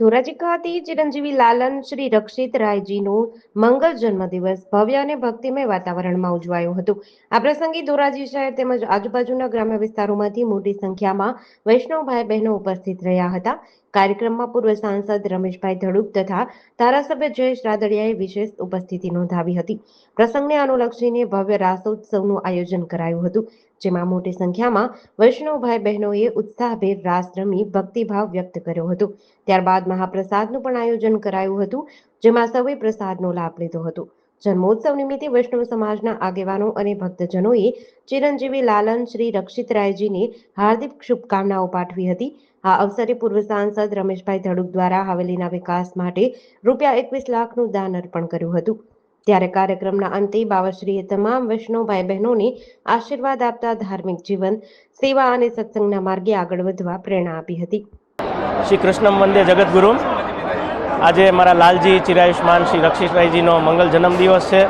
ધોરાજી ખાતે ચિરંજીવી લાલન શ્રી રક્ષિત રાયજીનો મંગલ જન્મદિવસ ભવ્ય અને ભક્તિમય વાતાવરણમાં ઉજવાયો હતો. આ પ્રસંગે ધોરાજી શહેર તેમજ આજુબાજુના ગ્રામ્ય વિસ્તારોમાંથી મોટી સંખ્યામાં વૈષ્ણવ ભાઈ બહેનો ઉપસ્થિત રહ્યા હતા. કાર્યક્રમમાં પૂર્વ સાંસદ રમેશભાઈ ધડુક તથા ધારાસભ્ય જયેશ રાદડિયાએ વિશેષ ઉપસ્થિતિ નોંધાવી હતી. પ્રસંગને અનુલક્ષીને ભવ્ય રાસોત્સવનું આયોજન કરાયું હતું, જેમાં મોટી સંખ્યામાં વૈષ્ણવ ભાઈ બહેનોએ ઉત્સાહભેર રાસ રમી ભક્તિભાવ વ્યક્ત કર્યો હતો. ત્યારબાદ મહાપ્રસાદનું પણ આયોજન કરાયું હતું, જેમાં સૌએ પ્રસાદનો લાભ લીધો હતો. જન્મોત્સવ નિમિત્તે વૈષ્ણવ સમાજના આગેવાનો અને ભક્તજનોએ ચિરંજીવી લાલન શ્રી રક્ષિતરાયજીને હાર્દિક શુભકામનાઓ પાઠવી હતી. આ અવસરે પૂર્વ સાંસદ રમેશભાઈ ધડુક દ્વારા હવેલીના વિકાસ માટે ₹21 લાખનું દાન અર્પણ કર્યું હતું. ત્યારે કાર્યક્રમના અંતે બાવાશ્રીએ તમામ વૈષ્ણવ ભાઈ બહેનોને આશીર્વાદ આપતા ધાર્મિક જીવન, સેવા અને સત્સંગના માર્ગે આગળ વધવા પ્રેરણા આપી હતી. શ્રી કૃષ્ણ વંદે જગતગુરુ. આજે મારા લાલજી ચિરાયુષ્માન શ્રી રક્ષિતરાયજીનો મંગલ જન્મદિવસ છે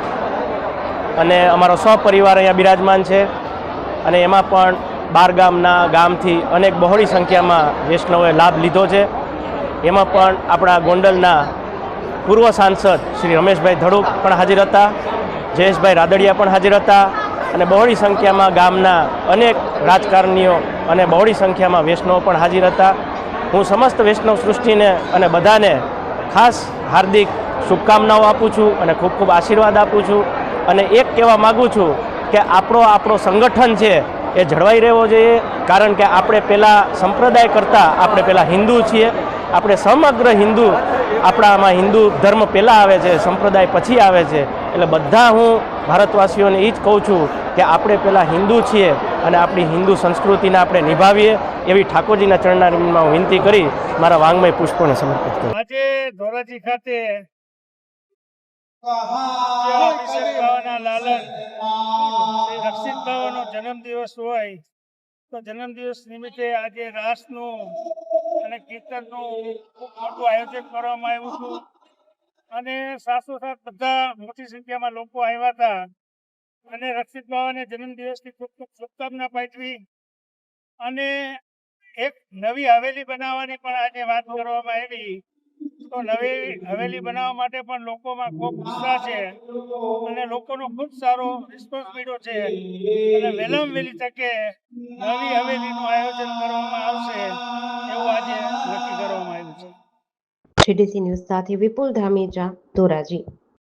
અને અમારો સહપરિવાર અહીંયા બિરાજમાન છે અને એમાં પણ 12 ગામથી અનેક બહોળી સંખ્યામાં વૈષ્ણવોએ લાભ લીધો છે. એમાં પણ આપણા ગોંડલના પૂર્વ સાંસદ શ્રી રમેશભાઈ ધડુક પણ હાજર હતા, જયેશભાઈ રાદડિયા પણ હાજર હતા અને બહોળી સંખ્યામાં ગામના અનેક રાજકારણીઓ અને બહોળી સંખ્યામાં વૈષ્ણવો પણ હાજર હતા. હું સમસ્ત વૈષ્ણવ સૃષ્ટિને અને બધાને ખાસ હાર્દિક શુભકામનાઓ આપું છું અને ખૂબ ખૂબ આશીર્વાદ આપું છું અને એક કહેવા માગું છું કે આપણો સંગઠન છે એ જળવાઈ રહેવો જોઈએ, કારણ કે આપણે પહેલાં સંપ્રદાય કરતાં આપણે પહેલાં હિન્દુ છીએ. આપણે સમગ્ર હિન્દુ, આપણામાં હિન્દુ ધર્મ પહેલાં આવે છે, સંપ્રદાય પછી આવે છે. એટલે બધા હું ભારતવાસીઓને એ જ કહું છું કે આપણે પહેલાં હિન્દુ છીએ અને આપણી હિન્દુ સંસ્કૃતિને આપણે નિભાવીએ, એવી ઠાકોરજીના ચરણારવિંદમાં હું વિનંતી કરી મારા વાંગમય પુષ્પોને સમર્પિત કરું. આજે ધોરાજી ખાતે લાલન શ્રી રક્ષિત બાવાનો જન્મદિવસ હોય તો જન્મદિવસ નિમિત્તે આજે રાસનું અને કીર્તનનું ખૂબ મોટું આયોજન કરવામાં આવ્યું હતું અને સાથોસાથ બધા મોટી સંખ્યામાં લોકો આવ્યા હતા અને રક્ષિત બાવાને જન્મદિવસની ખૂબ ખૂબ શુભકામના પાઠવી અને એક નવી હવેલી બનાવવાની પણ આજે વાત કરવામાં આવી. તો નવી હવેલી બનાવવા માટે પણ લોકોમાં ખૂબ ઉત્સાહ છે અને લોકોનો ખૂબ સારો રિસ્પોન્સ મળ્યો છે અને વહેલામાં વહેલી તકે નવી હવેલીનું આયોજન કરવામાં આવશે એવું આજે નક્કી કરવામાં આવ્યું છે. GDC ન્યૂઝ સાથે વિપુલ ધામેજા, ધોરાજી.